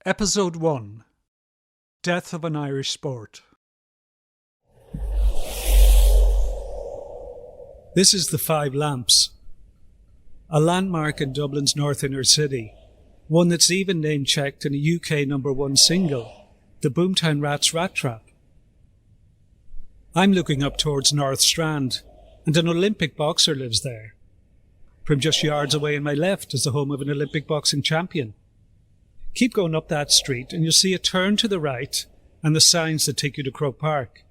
Episode 1 Death of an Irish Sport. This is the Five Lamps, a landmark in Dublin's north inner city, one that's even name-checked in a UK #1 single, the Boomtown Rats Rat Trap. I'm looking up towards North Strand, and an Olympic boxer lives there. From just yards away on my left is the home of an Olympic boxing champion. Keep going up that street and you'll see a turn to the right and the signs that take you to Croke Park.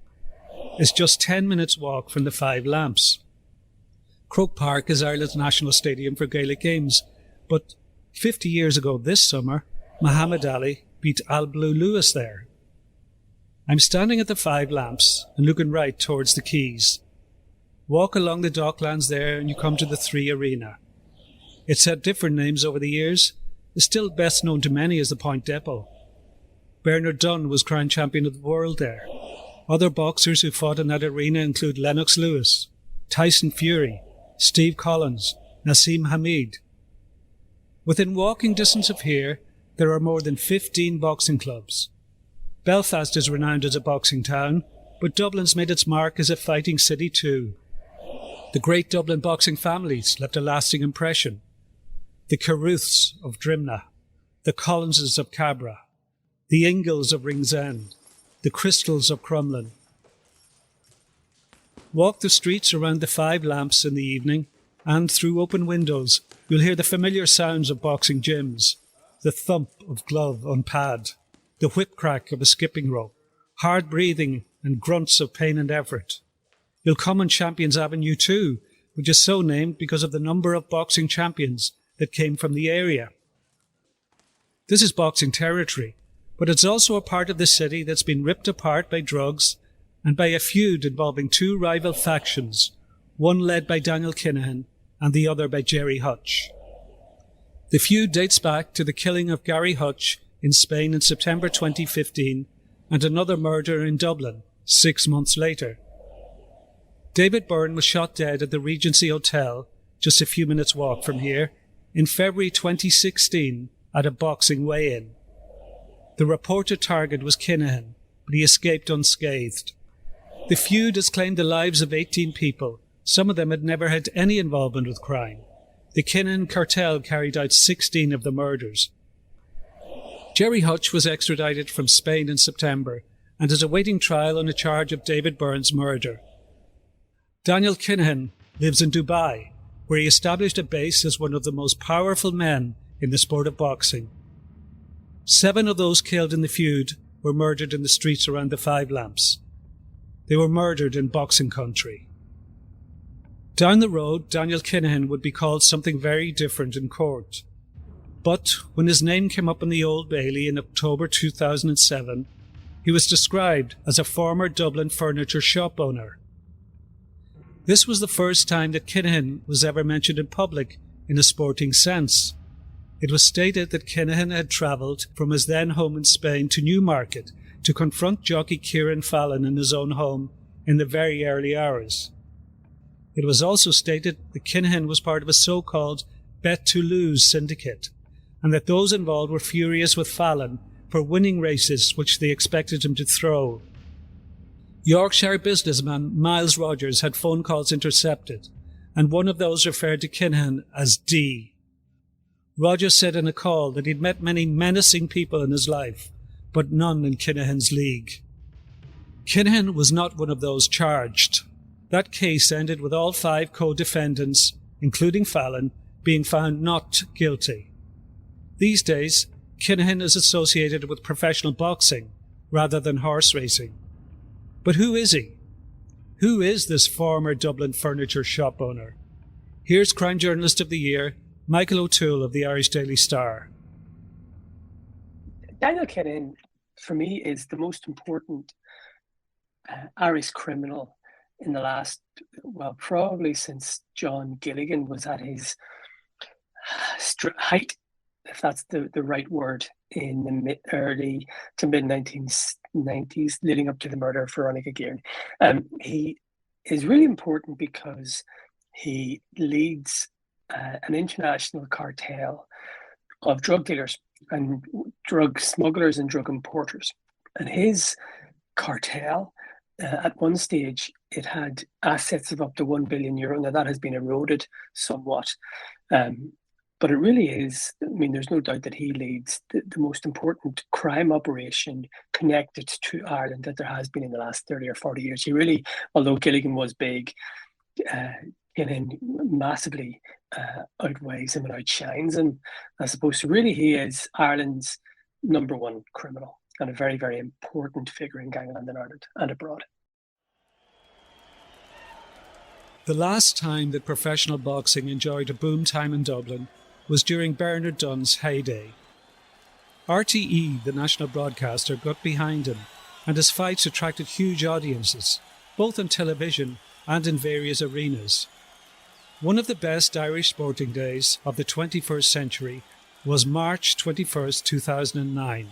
It's just 10 minutes walk from the Five Lamps. Croke Park is Ireland's national stadium for Gaelic games, but 50 years ago this summer, Muhammad Ali beat Al Blue Lewis there. I'm standing at the Five Lamps and looking right towards the quays. Walk along the docklands there and you come to the Three Arena. It's had different names over the years. Is still best known to many as the Point Depot. Bernard Dunn was crowned champion of the world there. Other boxers who fought in that arena include Lennox Lewis, Tyson Fury, Steve Collins, Nassim Hamed. Within walking distance of here, there are more than 15 boxing clubs. Belfast is renowned as a boxing town, but Dublin's made its mark as a fighting city too. The great Dublin boxing families left a lasting impression. The Carruths of Drimnagh, the Collinses of Cabra, the Ingalls of Ringsend, the Crystals of Crumlin. Walk the streets around the Five Lamps in the evening, and through open windows you'll hear the familiar sounds of boxing gyms, the thump of glove on pad, the whip crack of a skipping rope, hard breathing and grunts of pain and effort. You'll come on Champions Avenue too, which is so named because of the number of boxing champions that came from the area. This is boxing territory, but it's also a part of the city that's been ripped apart by drugs and by a feud involving two rival factions, one led by Daniel Kinahan and the other by Gerry Hutch. The feud dates back to the killing of Gary Hutch in Spain in September 2015 and another murder in Dublin 6 months later. David Byrne was shot dead at the Regency Hotel, just a few minutes' walk from here, in February 2016 at a boxing weigh-in. The reported target was Kinahan, but he escaped unscathed. The feud has claimed the lives of 18 people. Some of them had never had any involvement with crime. The Kinahan cartel carried out 16 of the murders. Gerry Hutch was extradited from Spain in September and is awaiting trial on a charge of David Byrne's murder. Daniel Kinahan lives in Dubai, where he established a base as one of the most powerful men in the sport of boxing. 7 of those killed in the feud were murdered in the streets around the Five Lamps. They were murdered in boxing country. Down the road, Daniel Kinahan would be called something very different in court. But when his name came up in the Old Bailey in October 2007, he was described as a former Dublin furniture shop owner. This was the first time that Kinahan was ever mentioned in public in a sporting sense. It was stated that Kinahan had travelled from his then home in Spain to Newmarket to confront jockey Kieran Fallon in his own home in the very early hours. It was also stated that Kinahan was part of a so-called bet to lose syndicate, and that those involved were furious with Fallon for winning races which they expected him to throw. Yorkshire businessman Miles Rogers had phone calls intercepted, and one of those referred to Kinahan as D. Rogers said in a call that he'd met many menacing people in his life, but none in Kinahan's league. Kinahan was not one of those charged. That case ended with all 5 co-defendants, including Fallon, being found not guilty. These days, Kinahan is associated with professional boxing rather than horse racing. But who is he? Who is this former Dublin furniture shop owner? Here's Crime Journalist of the Year, Michael O'Toole of the Irish Daily Star. Daniel Kinahan, for me, is the most important Irish criminal in the last, well, probably since John Gilligan was at his height, if that's the right word, in the early to mid-1990s, leading up to the murder of Veronica Guerin. He is really important because he leads an international cartel of drug dealers and drug smugglers and drug importers. And his cartel, at one stage, it had assets of up to €1 billion. Now that has been eroded somewhat. But it really is, I mean, there's no doubt that he leads the most important crime operation connected to Ireland that there has been in the last 30 or 40 years. He really, although Gilligan was big, Kinahan massively outweighs him and outshines him, I suppose. So really he is Ireland's number one criminal and a very, very important figure in gangland in Ireland and abroad. The last time that professional boxing enjoyed a boom time in Dublin was during Bernard Dunn's heyday. RTE, the national broadcaster, got behind him, and his fights attracted huge audiences, both on television and in various arenas. One of the best Irish sporting days of the 21st century was March 21st, 2009.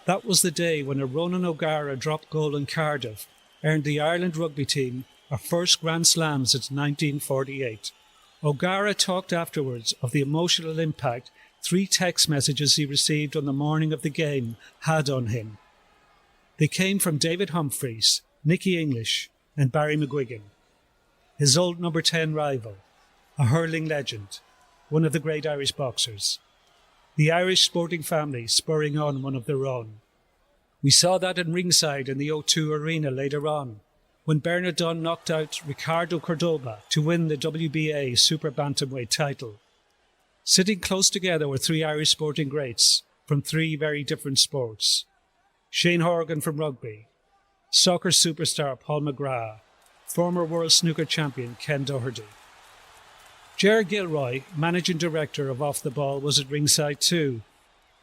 That was the day when a Ronan O'Gara drop goal in Cardiff earned the Ireland rugby team a first Grand Slam since 1948. O'Gara talked afterwards of the emotional impact 3 text messages he received on the morning of the game had on him. They came from David Humphreys, Nicky English and Barry McGuigan, his old number 10 rival, a hurling legend, one of the great Irish boxers. The Irish sporting family spurring on one of their own. We saw that in ringside in the O2 Arena later on, when Bernard Dunn knocked out Ricardo Cordoba to win the WBA Super Bantamweight title. Sitting close together were 3 Irish sporting greats from 3 very different sports. Shane Horgan from rugby, soccer superstar Paul McGrath, former world snooker champion Ken Doherty. Ger Gilroy, managing director of Off the Ball, was at ringside too,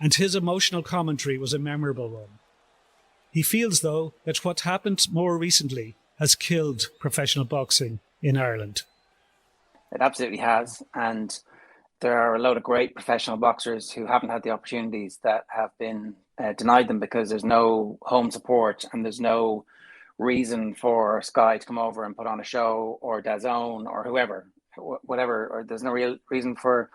and his emotional commentary was a memorable one. He feels, though, that what happened more recently has killed professional boxing in Ireland. It absolutely has, and there are a load of great professional boxers who haven't had the opportunities that have been denied them because there's no home support and there's no reason for Sky to come over and put on a show, or DAZN or whoever, whatever, or there's no real reason for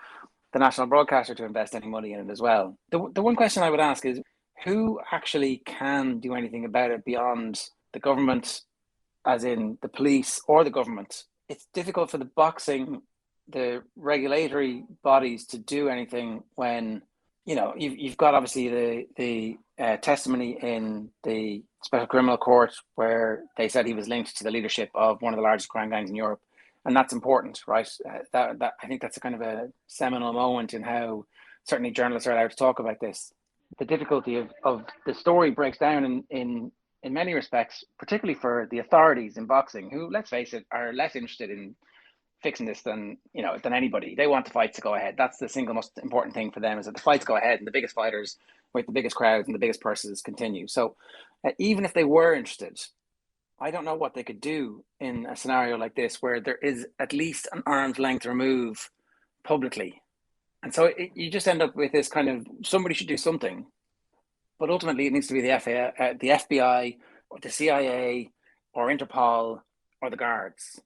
the national broadcaster to invest any money in it as well. The one question I would ask is, who actually can do anything about it beyond the government, as in the police or the government? It's difficult for the regulatory bodies to do anything when, you know, you've got obviously the testimony in the Special Criminal Court where they said he was linked to the leadership of one of the largest crime gangs in Europe. And that's important, right? That I think that's a kind of a seminal moment in how certainly journalists are allowed to talk about this. The difficulty of the story breaks down in many respects, particularly for the authorities in boxing, who, let's face it, are less interested in fixing this than anybody. They want the fights to go ahead. That's the single most important thing for them, is that the fights go ahead and the biggest fighters with the biggest crowds and the biggest purses continue. So even if they were interested, I don't know what they could do in a scenario like this where there is at least an arm's length remove publicly. And so you just end up with this kind of, somebody should do something, but ultimately it needs to be the FBI or the CIA or Interpol or the guards.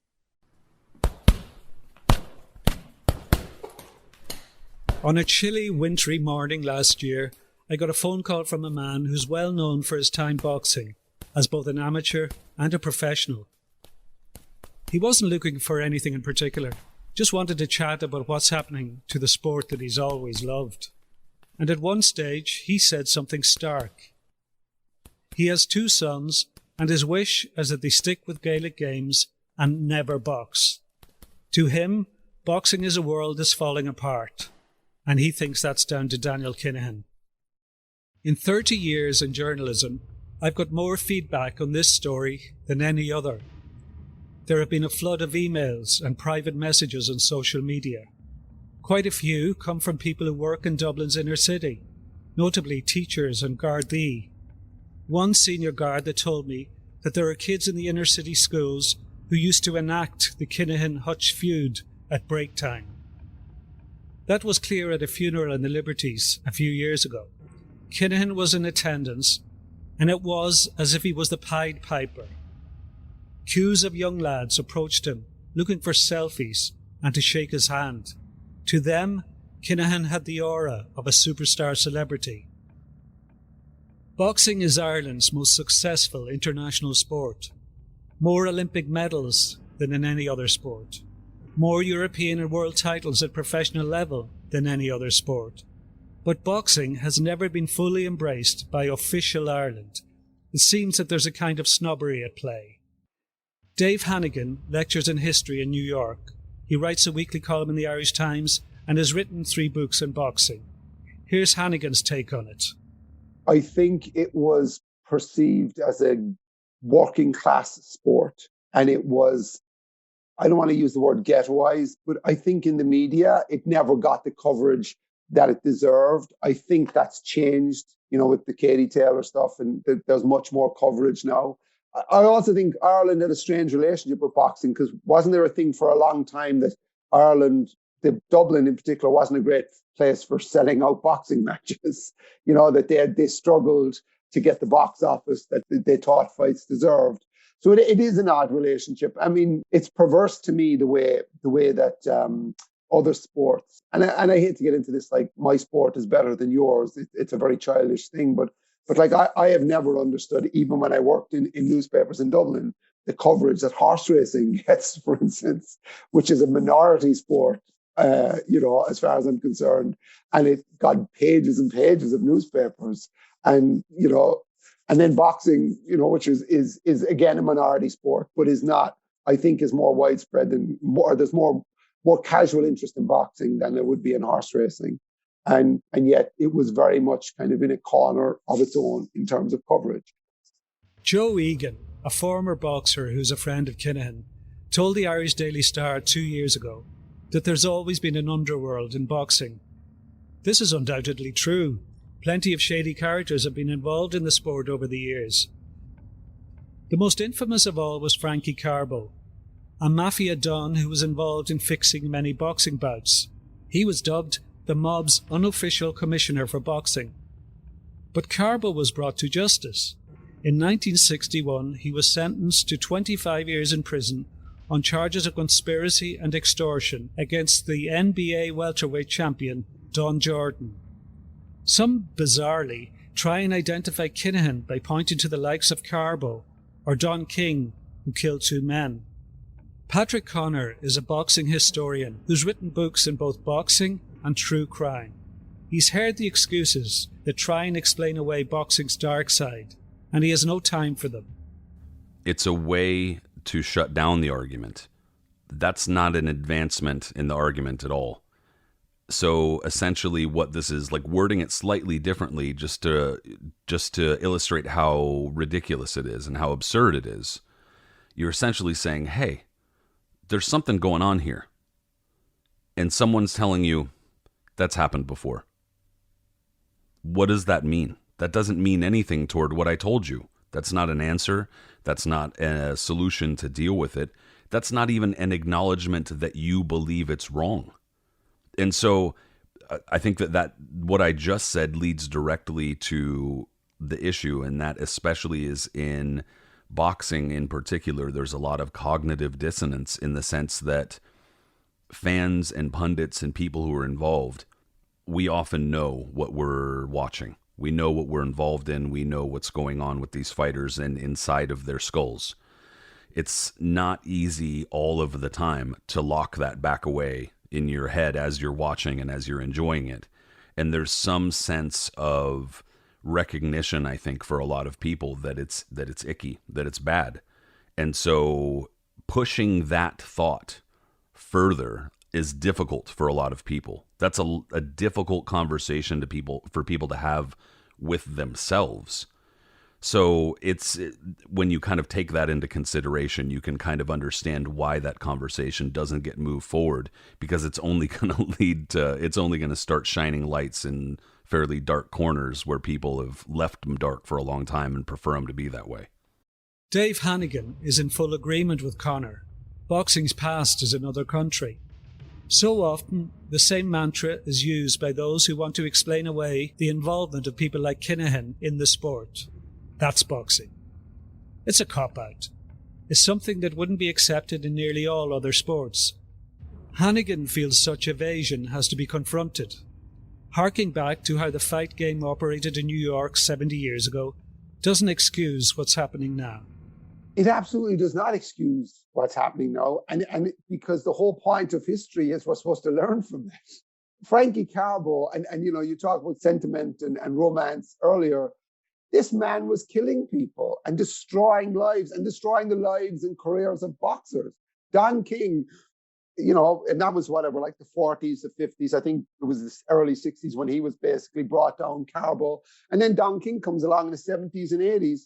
On a chilly, wintry morning last year, I got a phone call from a man who's well known for his time boxing, as both an amateur and a professional. He wasn't looking for anything in particular, just wanted to chat about what's happening to the sport that he's always loved. And at one stage, he said something stark. He has 2 sons, and his wish is that they stick with Gaelic games and never box. To him, boxing is a world that's falling apart, and he thinks that's down to Daniel Kinahan. In 30 years in journalism, I've got more feedback on this story than any other. There have been a flood of emails and private messages on social media. Quite a few come from people who work in Dublin's inner city, notably teachers and Gardaí. One senior Garda told me that there are kids in the inner city schools who used to enact the Kinahan-Hutch feud at break time. That was clear at a funeral in the Liberties a few years ago. Kinahan was in attendance, and it was as if he was the Pied Piper. Queues of young lads approached him, looking for selfies and to shake his hand. To them, Kinahan had the aura of a superstar celebrity. Boxing is Ireland's most successful international sport. More Olympic medals than in any other sport. More European and world titles at professional level than any other sport. But boxing has never been fully embraced by official Ireland. It seems that there's a kind of snobbery at play. Dave Hannigan lectures in history in New York. He writes a weekly column in the Irish Times and has written 3 books on boxing. Here's Hannigan's take on it. I think it was perceived as a working class sport, and it was, I don't want to use the word ghettoized, but I think in the media it never got the coverage that it deserved. I think that's changed, with the Katie Taylor stuff, and there's much more coverage now. I also think Ireland had a strange relationship with boxing, because wasn't there a thing for a long time that Ireland, Dublin in particular, wasn't a great place for selling out boxing matches, that they struggled to get the box office that they thought fights deserved. So it is an odd relationship. I mean, it's perverse to me the way that other sports, and I hate to get into this, like my sport is better than yours. It's a very childish thing, but like I have never understood, even when I worked in newspapers in Dublin, the coverage that horse racing gets, for instance, which is a minority sport, as far as I'm concerned, and it got pages and pages of newspapers, and and then boxing, which is again a minority sport, but is not, I think, is more widespread there's more casual interest in boxing than there would be in horse racing. And yet it was very much kind of in a corner of its own in terms of coverage. Joe Egan, a former boxer who's a friend of Kinahan, told the Irish Daily Star 2 years ago that there's always been an underworld in boxing. This is undoubtedly true. Plenty of shady characters have been involved in the sport over the years. The most infamous of all was Frankie Carbo, a mafia don who was involved in fixing many boxing bouts. He was dubbed the mob's unofficial commissioner for boxing. But Carbo was brought to justice. In 1961, he was sentenced to 25 years in prison on charges of conspiracy and extortion against the NBA welterweight champion, Don Jordan. Some, bizarrely, try and identify Kinahan by pointing to the likes of Carbo or Don King, who killed 2 men. Patrick Connor is a boxing historian who's written books in both boxing and true crime. He's heard the excuses that try and explain away boxing's dark side, and he has no time for them. It's a way to shut down the argument. That's not an advancement in the argument at all. So essentially what this is, like wording it slightly differently just to illustrate how ridiculous it is and how absurd it is, you're essentially saying, hey, there's something going on here. And someone's telling you, that's happened before. What does that mean? That doesn't mean anything toward what I told you. That's not an answer. That's not a solution to deal with it. That's not even an acknowledgement that you believe it's wrong. And so I think that what I just said leads directly to the issue, and that especially is in boxing in particular. There's a lot of cognitive dissonance in the sense that fans and pundits and people who are involved, we often know what we're watching. We know what we're involved in. We know what's going on with these fighters and inside of their skulls. It's not easy all of the time to lock that back away in your head as you're watching and as you're enjoying it. And there's some sense of recognition, I think, for a lot of people that it's icky, that it's bad. And so pushing that thought further is difficult for a lot of people. That's a difficult conversation for people to have with themselves. So when you kind of take that into consideration, you can kind of understand why that conversation doesn't get moved forward, because it's only going to start shining lights in fairly dark corners where people have left them dark for a long time and prefer them to be that way. Dave Hannigan is in full agreement with Connor. Boxing's past is another country. So often, the same mantra is used by those who want to explain away the involvement of people like Kinahan in the sport. That's boxing. It's a cop-out. It's something that wouldn't be accepted in nearly all other sports. Hannigan feels such evasion has to be confronted. Harking back to how the fight game operated in New York 70 years ago doesn't excuse what's happening now. It absolutely does not excuse what's happening now, and because the whole point of history is we're supposed to learn from this. Frankie Carbo, and you know, you talk about sentiment and romance earlier. This man was killing people and destroying lives and destroying the lives and careers of boxers. Don King, you know, and that was whatever, like the 40s, the 50s. I think it was the early 60s when he was basically brought down Carbo. And then Don King comes along in the 70s and 80s,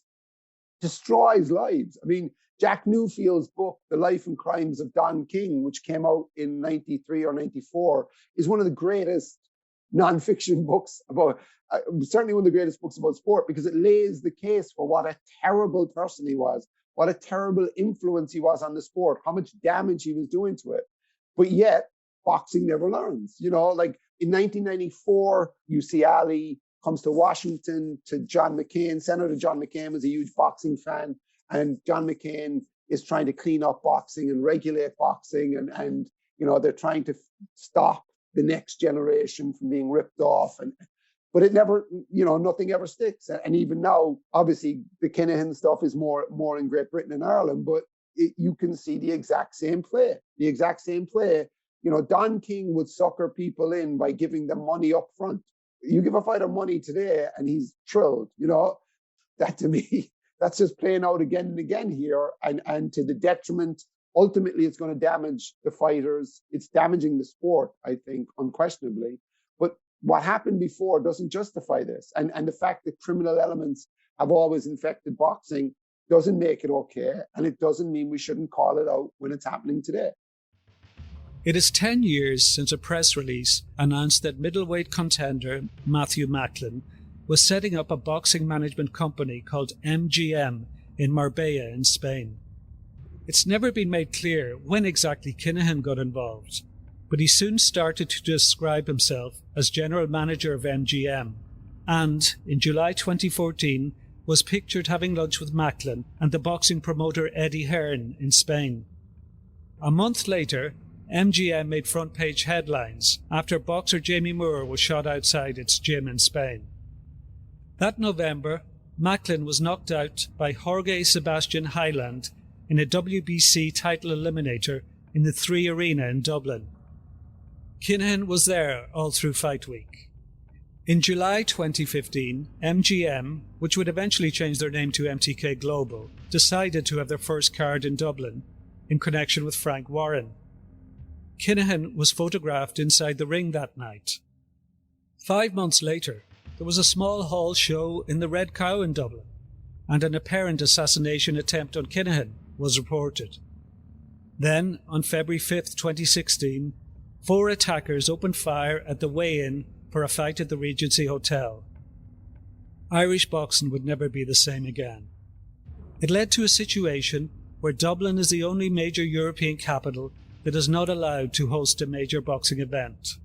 destroys lives. I mean, Jack Newfield's book, The Life and Crimes of Don King, which came out in 93 or 94, is one of the greatest nonfiction books about, certainly one of the greatest books about sport, because it lays the case for what a terrible person he was, what a terrible influence he was on the sport, how much damage he was doing to it. But yet, boxing never learns. You know, like in 1994, UC Ali comes to Washington to John McCain. Senator John McCain was a huge boxing fan, and John McCain is trying to clean up boxing and regulate boxing, and you know, they're trying to stop the next generation from being ripped off. But it never, you know, nothing ever sticks. And even now, obviously, the Kinahan stuff is more in Great Britain and Ireland, but you can see the exact same play. The exact same play. You know, Don King would sucker people in by giving them money up front. You give a fighter money today and he's thrilled. You know, that to me, that's just playing out again and again here, and to the detriment. Ultimately, it's going to damage the fighters. It's damaging the sport, I think, unquestionably. But what happened before doesn't justify this. And the fact that criminal elements have always infected boxing doesn't make it okay. And it doesn't mean we shouldn't call it out when it's happening today. It is 10 years since a press release announced that middleweight contender Matthew Macklin was setting up a boxing management company called MGM in Marbella in Spain. It's never been made clear when exactly Kinahan got involved, but he soon started to describe himself as general manager of MGM, and in July 2014 was pictured having lunch with Macklin and the boxing promoter Eddie Hearn in Spain. A month later, MGM made front-page headlines after boxer Jamie Moore was shot outside its gym in Spain. That November, Macklin was knocked out by Jorge Sebastian Highland in a WBC title eliminator in the 3 Arena in Dublin. Kinahan was there all through fight week. In July 2015, MGM, which would eventually change their name to MTK Global, decided to have their first card in Dublin in connection with Frank Warren. Kinahan was photographed inside the ring that night. 5 months later, there was a small hall show in the Red Cow in Dublin, and an apparent assassination attempt on Kinahan was reported. Then, on February 5th, 2016, 4 attackers opened fire at the weigh-in for a fight at the Regency Hotel. Irish boxing would never be the same again. It led to a situation where Dublin is the only major European capital that is not allowed to host a major boxing event.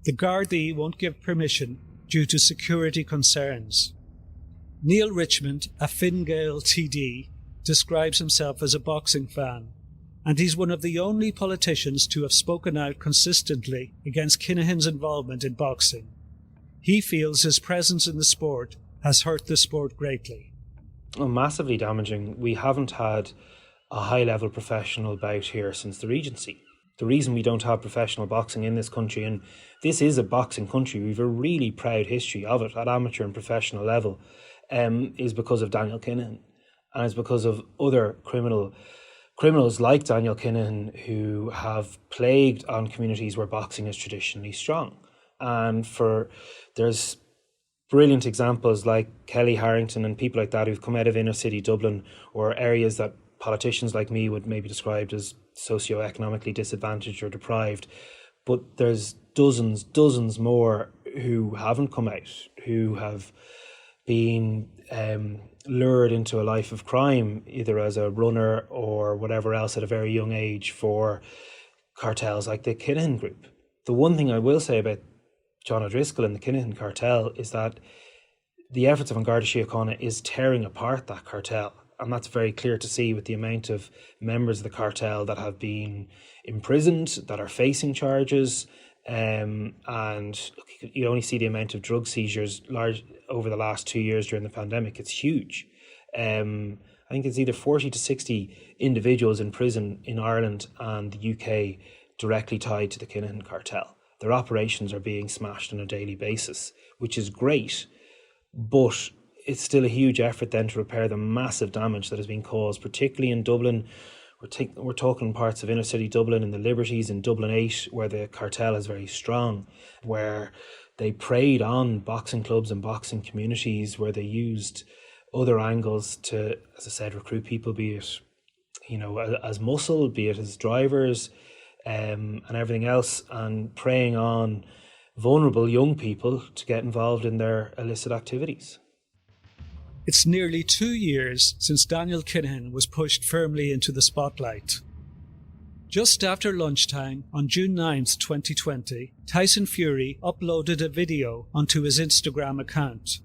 The Gardaí won't give permission due to security concerns. Neil Richmond, a Fine Gael TD, describes himself as a boxing fan, and he's one of the only politicians to have spoken out consistently against Kinahan's involvement in boxing. He feels his presence in the sport has hurt the sport greatly. Oh, massively damaging. We haven't had a high-level professional bout here since the Regency. The reason we don't have professional boxing in this country, and this is a boxing country, we've a really proud history of it at amateur and professional level, is because of Daniel Kinahan. And it's because of other criminals like Daniel Kinahan who have plagued on communities where boxing is traditionally strong. And there's brilliant examples like Kelly Harrington and people like that who've come out of inner city Dublin or areas that politicians like me would maybe describe as socioeconomically disadvantaged or deprived. But there's dozens more who haven't come out, who have been lured into a life of crime, either as a runner or whatever else at a very young age for cartels like the Kinahan group. The one thing I will say about John O'Driscoll and the Kinahan cartel is that the efforts of An Garda Síochána is tearing apart that cartel. And that's very clear to see with the amount of members of the cartel that have been imprisoned, that are facing charges. And look, you only see the amount of drug seizures large over the last 2 years during the pandemic. It's huge. I think it's either 40 to 60 individuals in prison in Ireland and the UK directly tied to the Kinahan cartel. Their operations are being smashed on a daily basis, which is great, but it's still a huge effort then to repair the massive damage that has been caused, particularly in Dublin. We're talking parts of inner city Dublin and the Liberties in Dublin 8, where the cartel is very strong, where they preyed on boxing clubs and boxing communities, where they used other angles to, as I said, recruit people, be it, as muscle, be it as drivers, and everything else, and preying on vulnerable young people to get involved in their illicit activities. It's nearly 2 years since Daniel Kinahan was pushed firmly into the spotlight. Just after lunchtime on June 9th, 2020, Tyson Fury uploaded a video onto his Instagram account.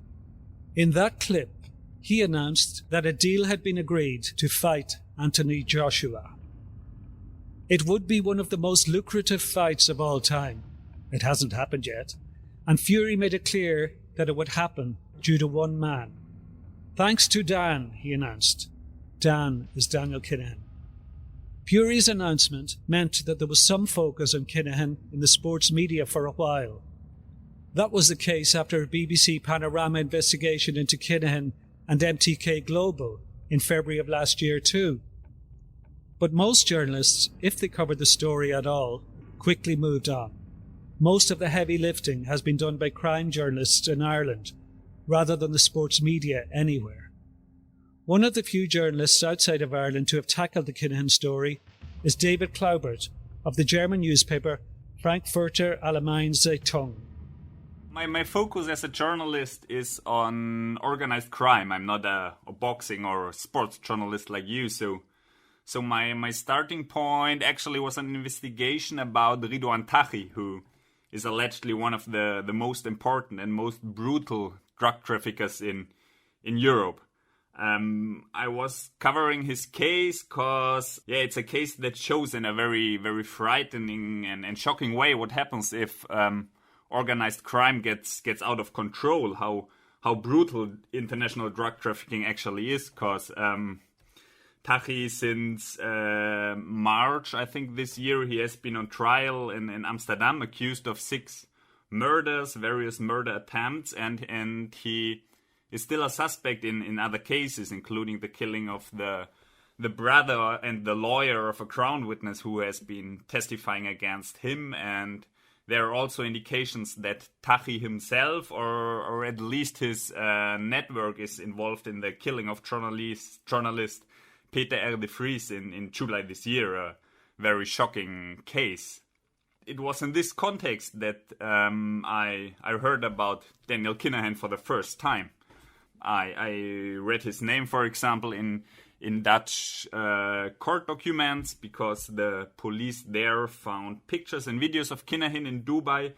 In that clip, he announced that a deal had been agreed to fight Anthony Joshua. It would be one of the most lucrative fights of all time. It hasn't happened yet, and Fury made it clear that it would happen due to one man. Thanks to Dan, he announced. Dan is Daniel Kinahan. Fury's announcement meant that there was some focus on Kinahan in the sports media for a while. That was the case after a BBC Panorama investigation into Kinahan and MTK Global in February of last year too. But most journalists, if they covered the story at all, quickly moved on. Most of the heavy lifting has been done by crime journalists in Ireland, rather than the sports media anywhere. One of the few journalists outside of Ireland to have tackled the Kinahan story is David Claubert of the German newspaper Frankfurter Allgemeine Zeitung. My focus as a journalist is on organized crime. I'm not a boxing or sports journalist like you, so my starting point actually was an investigation about Ridwan Taghi, who is allegedly one of the most important and most brutal drug traffickers in Europe. I was covering his case because, it's a case that shows in a very, very frightening and shocking way what happens if organized crime gets out of control, how brutal international drug trafficking actually is, because Taghi, since March, I think this year, he has been on trial in Amsterdam, accused of 6 murders, various murder attempts, and he is still a suspect in other cases, including the killing of the brother and the lawyer of a crown witness who has been testifying against him. And there are also indications that Taghi himself, or at least his network, is involved in the killing of journalist Peter R. de Vries in July this year, a very shocking case. It was in this context that I heard about Daniel Kinahan for the first time. I read his name, for example, in Dutch court documents, because the police there found pictures and videos of Kinahan in Dubai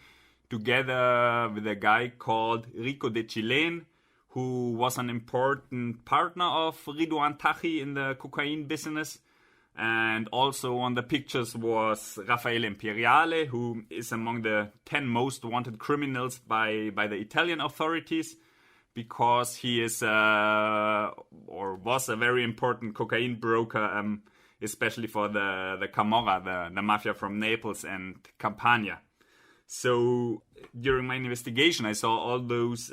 together with a guy called Rico de Chilen, who was an important partner of Ridwan Taghi in the cocaine business. And also on the pictures was Raffaele Imperiale, who is among the 10 most wanted criminals by the Italian authorities, because he is or was a very important cocaine broker, especially for the Camorra, the mafia from Naples and Campania. So during my investigation, I saw all those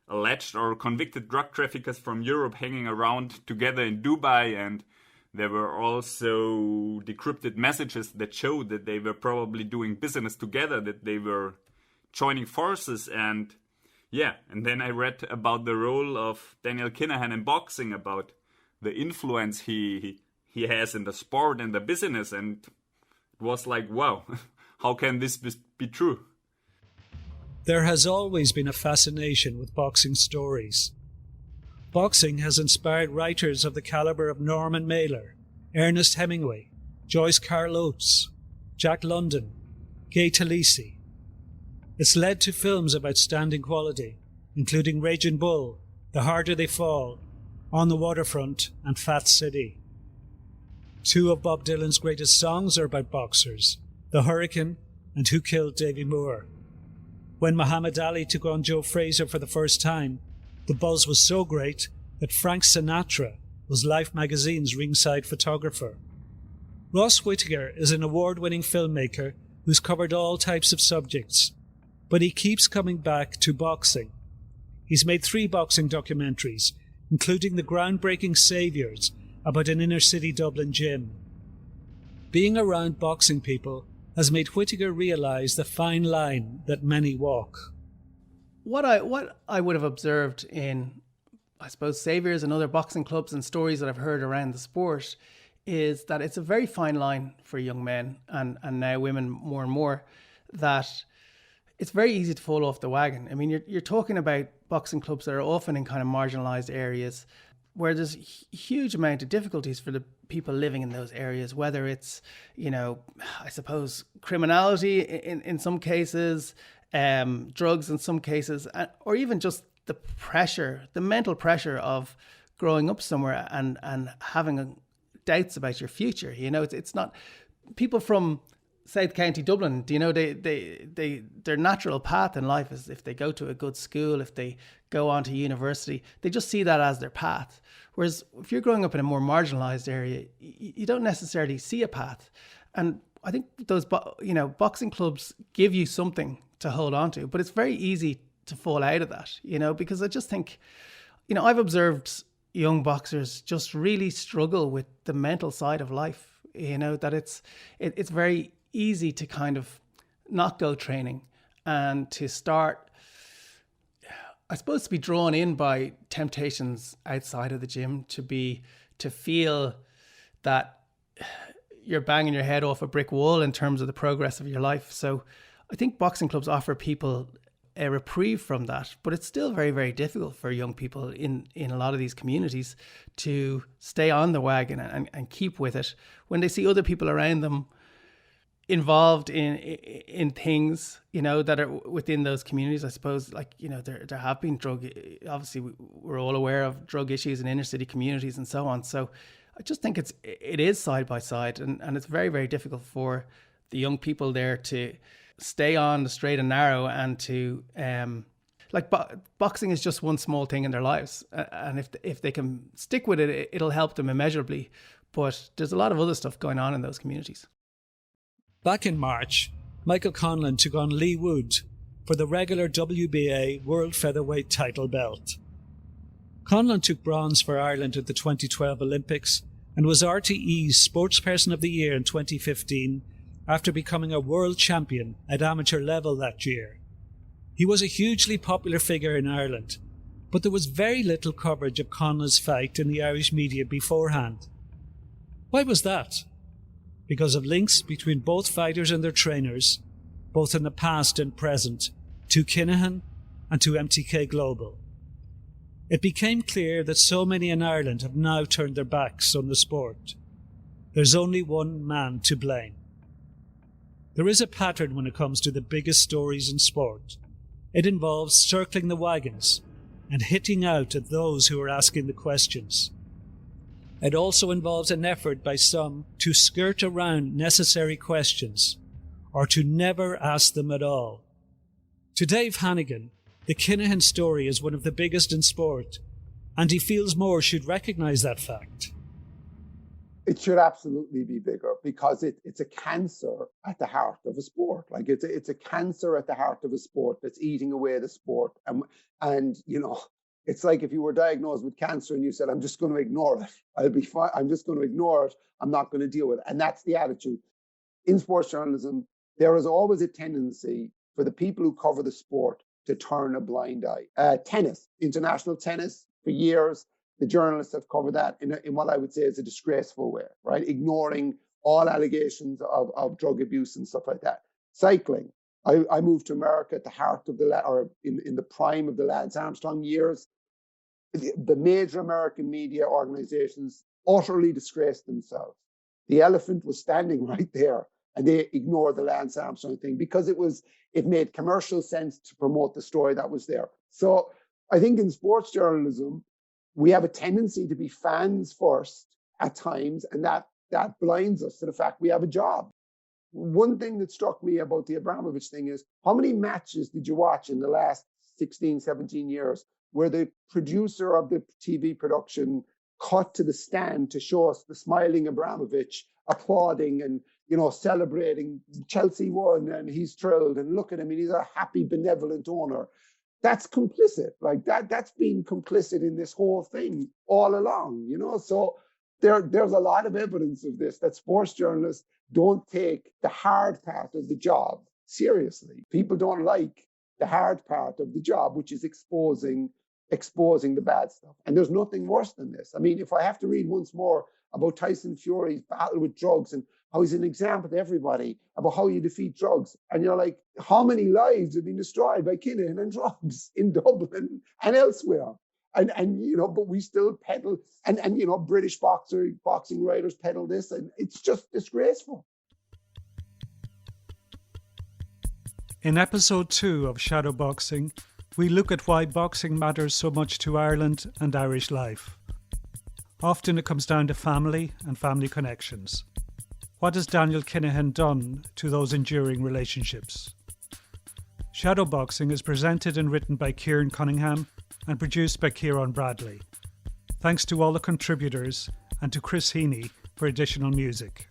alleged or convicted drug traffickers from Europe hanging around together in Dubai, and there were also decrypted messages that showed that they were probably doing business together, that they were joining forces. And then I read about the role of Daniel Kinahan in boxing, about the influence he has in the sport and the business, and it was like, wow, how can this be true? There has always been a fascination with boxing stories. Boxing has inspired writers of the caliber of Norman Mailer, Ernest Hemingway, Joyce Carol Oates, Jack London, Gay Talese. It's led to films of outstanding quality, including Raging Bull, The Harder They Fall, On the Waterfront and Fat City. Two of Bob Dylan's greatest songs are about boxers, The Hurricane and Who Killed Davy Moore. When Muhammad Ali took on Joe Frazier for the first time, the buzz was so great that Frank Sinatra was Life magazine's ringside photographer. Ross Whittaker is an award-winning filmmaker who's covered all types of subjects, but he keeps coming back to boxing. He's made 3 boxing documentaries, including the groundbreaking Saviours about an inner-city Dublin gym. Being around boxing people has made Whittaker realise the fine line that many walk. What I would have observed in, I suppose, Saviours and other boxing clubs and stories that I've heard around the sport is that it's a very fine line for young men and now women more and more, that it's very easy to fall off the wagon. I mean, you're talking about boxing clubs that are often in kind of marginalised areas where there's huge amount of difficulties for the people living in those areas, whether it's, I suppose, criminality in some cases, drugs in some cases, or even just the pressure, the mental pressure of growing up somewhere and having doubts about your future. It's not people from South County Dublin, their natural path in life is if they go to a good school, if they go on to university, they just see that as their path. Whereas if you're growing up in a more marginalised area, you don't necessarily see a path. And I think those, boxing clubs give you something to hold on to, but it's very easy to fall out of that, because I just think, I've observed young boxers just really struggle with the mental side of life, that it's very easy to kind of not go training and to start, I suppose, to be drawn in by temptations outside of the gym, to feel that you're banging your head off a brick wall in terms of the progress of your life. So I think boxing clubs offer people a reprieve from that, but it's still very, very difficult for young people in a lot of these communities to stay on the wagon and keep with it when they see other people around them involved in things, that are within those communities. I suppose, there have been obviously we're all aware of drug issues in inner city communities and so on. So I just think it is side by side, and it's very, very difficult for the young people there to stay on the straight and narrow, and to boxing is just one small thing in their lives, and if they can stick with it, it'll help them immeasurably. But there's a lot of other stuff going on in those communities. Back in March, Michael Conlan took on Lee Wood for the regular WBA World Featherweight title belt. Conlan took bronze for Ireland at the 2012 Olympics and was RTE's Sportsperson of the Year in 2015 after becoming a world champion at amateur level that year. He was a hugely popular figure in Ireland, but there was very little coverage of Conlan's fight in the Irish media beforehand. Why was that? Because of links between both fighters and their trainers, both in the past and present, to Kinahan and to MTK Global. It became clear that so many in Ireland have now turned their backs on the sport. There's only one man to blame. There is a pattern when it comes to the biggest stories in sport. It involves circling the wagons and hitting out at those who are asking the questions. It also involves an effort by some to skirt around necessary questions or to never ask them at all. To Dave Hannigan, the Kinahan story is one of the biggest in sport, and he feels more should recognise that fact. It should absolutely be bigger because it's a cancer at the heart of a sport. Like it's a cancer at the heart of a sport that's eating away the sport. And it's like if you were diagnosed with cancer and you said, I'm just going to ignore it. I'll be fine. I'm just going to ignore it. I'm not going to deal with it. And that's the attitude. In sports journalism, there is always a tendency for the people who cover the sport to turn a blind eye. Tennis, international tennis, for years, the journalists have covered that in what I would say is a disgraceful way, right? Ignoring all allegations of drug abuse and stuff like that. Cycling. I moved to America at the heart of in the prime of the Lance Armstrong years. The major American media organizations utterly disgraced themselves. The elephant was standing right there, and they ignored the Lance Armstrong thing because it made commercial sense to promote the story that was there. So I think in sports journalism, we have a tendency to be fans first at times, and that blinds us to the fact we have a job. One thing that struck me about the Abramovich thing is, how many matches did you watch in the last 16, 17 years where the producer of the TV production cut to the stand to show us the smiling Abramovich applauding and, you know, celebrating Chelsea won and he's thrilled and look at him and he's a happy, benevolent owner. That's complicit. Like that's been complicit in this whole thing all along, you know? So there's a lot of evidence of this, that sports journalists don't take the hard part of the job seriously. People don't like the hard part of the job, which is exposing the bad stuff. And there's nothing worse than this. I mean, if I have to read once more about Tyson Fury's battle with drugs and how he's an example to everybody about how you defeat drugs, and you're like, how many lives have been destroyed by Kinahan and drugs in Dublin and elsewhere? And you know, but we still peddle, and you know, British boxing writers peddle this, and it's just disgraceful. In episode 2 of Shadowboxing, we look at why boxing matters so much to Ireland and Irish life. Often it comes down to family and family connections. What has Daniel Kinahan done to those enduring relationships? Shadowboxing is presented and written by Kieran Cunningham and produced by Kieran Bradley. Thanks to all the contributors and to Chris Heaney for additional music.